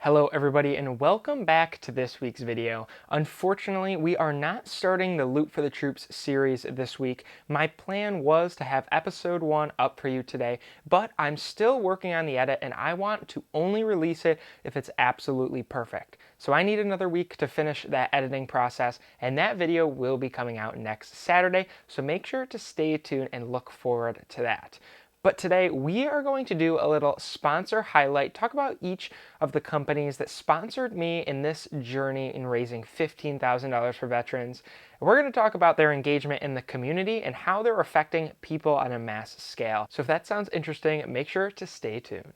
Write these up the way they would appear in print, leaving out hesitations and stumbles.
Hello everybody and welcome back to this week's video. Unfortunately, we are not starting the Loot for the Troops series this week. My plan was to have episode 1 up for you today, but I'm still working on the edit and I want to only release it if it's absolutely perfect. So I need another week to finish that editing process, and that video will be coming out next Saturday, so make sure to stay tuned and look forward to that. But today we are going to do a little sponsor highlight, talk about each of the companies that sponsored me in this journey in raising $15,000 for veterans. And we're going to talk about their engagement in the community and how they're affecting people on a mass scale. So if that sounds interesting, make sure to stay tuned.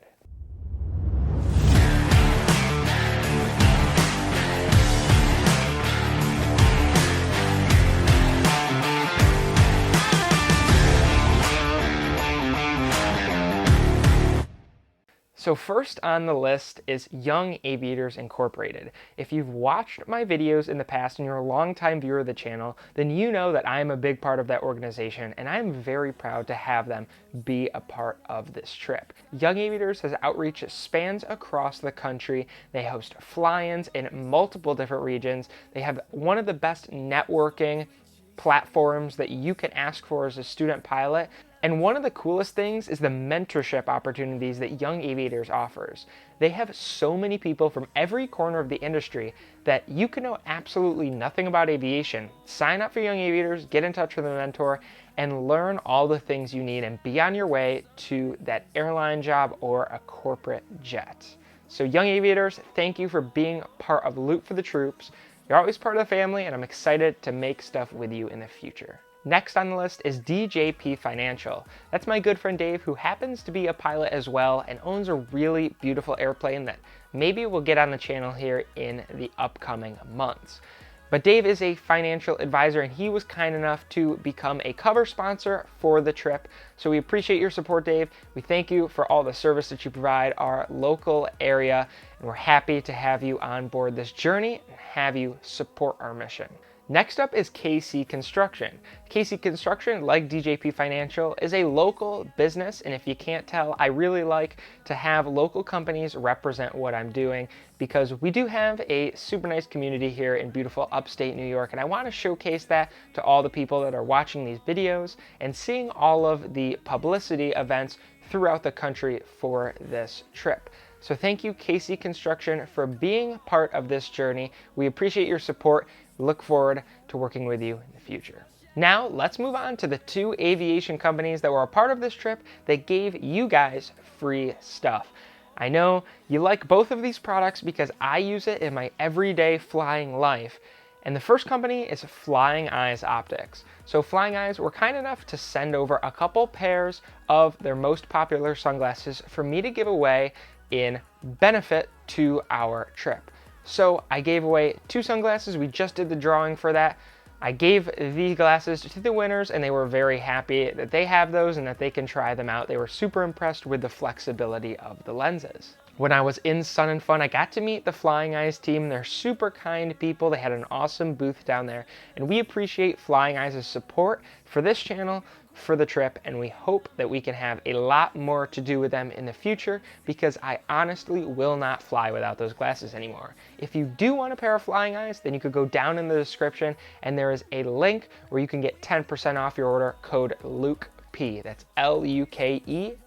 So first on the list is Young Aviators Incorporated. If you've watched my videos in the past and you're a longtime viewer of the channel, then you know that I am a big part of that organization and I'm very proud to have them be a part of this trip. Young Aviators has outreach that spans across the country. They host fly-ins in multiple different regions. They have one of the best networking platforms that you can ask for as a student pilot. And one of the coolest things is the mentorship opportunities that Young Aviators offers. They have so many people from every corner of the industry that you can know absolutely nothing about aviation. Sign up for Young Aviators, get in touch with a mentor, and learn all the things you need and be on your way to that airline job or a corporate jet. So Young Aviators, thank you for being part of Loot for the Troops. You're always part of the family, and I'm excited to make stuff with you in the future. Next on the list is Djp Financial. That's my good friend Dave, who happens to be a pilot as well and owns a really beautiful airplane that maybe we'll get on the channel here in the upcoming months. But Dave is a financial advisor and he was kind enough to become a cover sponsor for the trip. So we appreciate your support, Dave. We thank you for all the service that you provide our local area, and we're happy to have you on board this journey and have you support our mission. Next up is KC Construction. KC Construction, like Djp Financial, is a local business, and if you can't tell, I really like to have local companies represent what I'm doing because we do have a super nice community here in beautiful upstate New York, and I want to showcase that to all the people that are watching these videos and seeing all of the publicity events throughout the country for this trip. So thank you, KC Construction, for being part of this journey. We appreciate your support. Look forward to working with you in the future. Now let's move on to the 2 aviation companies that were a part of this trip that gave you guys free stuff. I know you like both of these products because I use it in my everyday flying life. And the first company is Flying Eyes Optics. So Flying Eyes were kind enough to send over a couple pairs of their most popular sunglasses for me to give away in benefit to our trip. So I gave away 2 sunglasses. We just did the drawing for that. I gave these glasses to the winners and they were very happy that they have those and that they can try them out. They were super impressed with the flexibility of the lenses. When I was in Sun and Fun, I got to meet the Flying Eyes team. They're super kind people. They had an awesome booth down there, and we appreciate Flying Eyes' support for this channel, for the trip, and we hope that we can have a lot more to do with them in the future because I honestly will not fly without those glasses anymore. If you do want a pair of Flying Eyes, then you could go down in the description and there is a link where you can get 10% off your order, code LUKEP. That's LUKEP.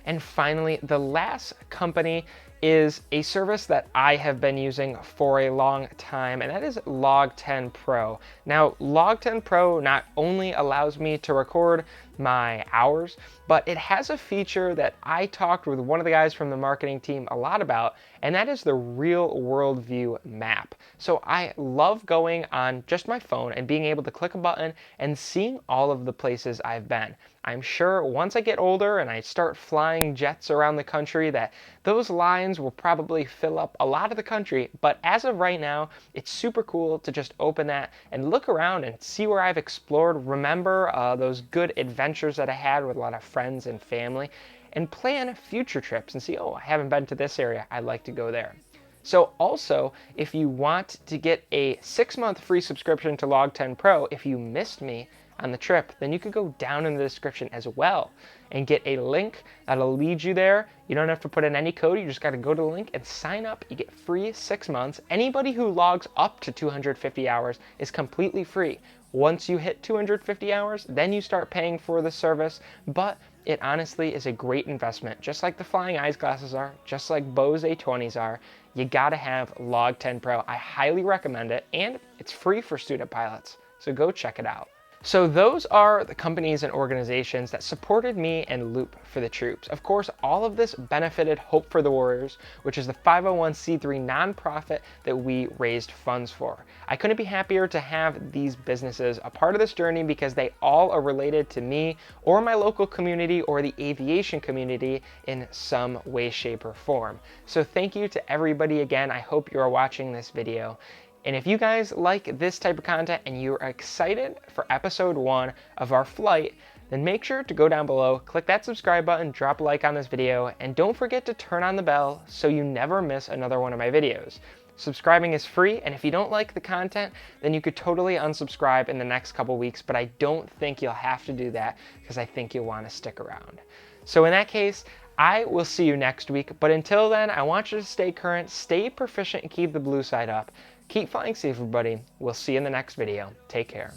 And finally, the last company is a service that I have been using for a long time, and that is Log10 Pro. Now, Log10 Pro not only allows me to record my hours, but it has a feature that I talked with one of the guys from the marketing team a lot about, and that is the real world view map. So I love going on just my phone and being able to click a button and seeing all of the places I've been. I'm sure once I get older and I start flying jets around the country that those lines will probably fill up a lot of the country, but as of right now, it's super cool to just open that and look around and see where I've explored, remember those good adventures that I had with a lot of friends and family, and plan future trips and see, oh, I haven't been to this area, I'd like to go there. So also, if you want to get a 6-month free subscription to Log10 Pro, if you missed me on the trip, then you could go down in the description as well and get a link that'll lead you there. You don't have to put in any code. You just got to go to the link and sign up. You get free 6 months. Anybody who logs up to 250 hours is completely free. Once you hit 250 hours, then you start paying for the service, but it honestly is a great investment, just like the Flying Eyes glasses are, just like Bose A20s are. You gotta have Log 10 Pro. I highly recommend it, and it's free for student pilots, so go check it out. So those are the companies and organizations that supported me and Loop for the troops. Of course, all of this benefited Hope for the Warriors, which is the 501c3 nonprofit that we raised funds for. I couldn't be happier to have these businesses a part of this journey because they all are related to me or my local community or the aviation community in some way, shape, or form. So thank you to everybody again. I hope you are watching this video. And if you guys like this type of content and you're excited for episode 1 of our flight, then make sure to go down below, click that subscribe button, drop a like on this video, and don't forget to turn on the bell so you never miss another one of my videos. Subscribing is free, and if you don't like the content, then you could totally unsubscribe in the next couple weeks, but I don't think you'll have to do that because I think you'll want to stick around. So in that case, I will see you next week, but until then, I want you to stay current, stay proficient, and keep the blue side up. Keep flying safe, everybody. We'll see you in the next video. Take care.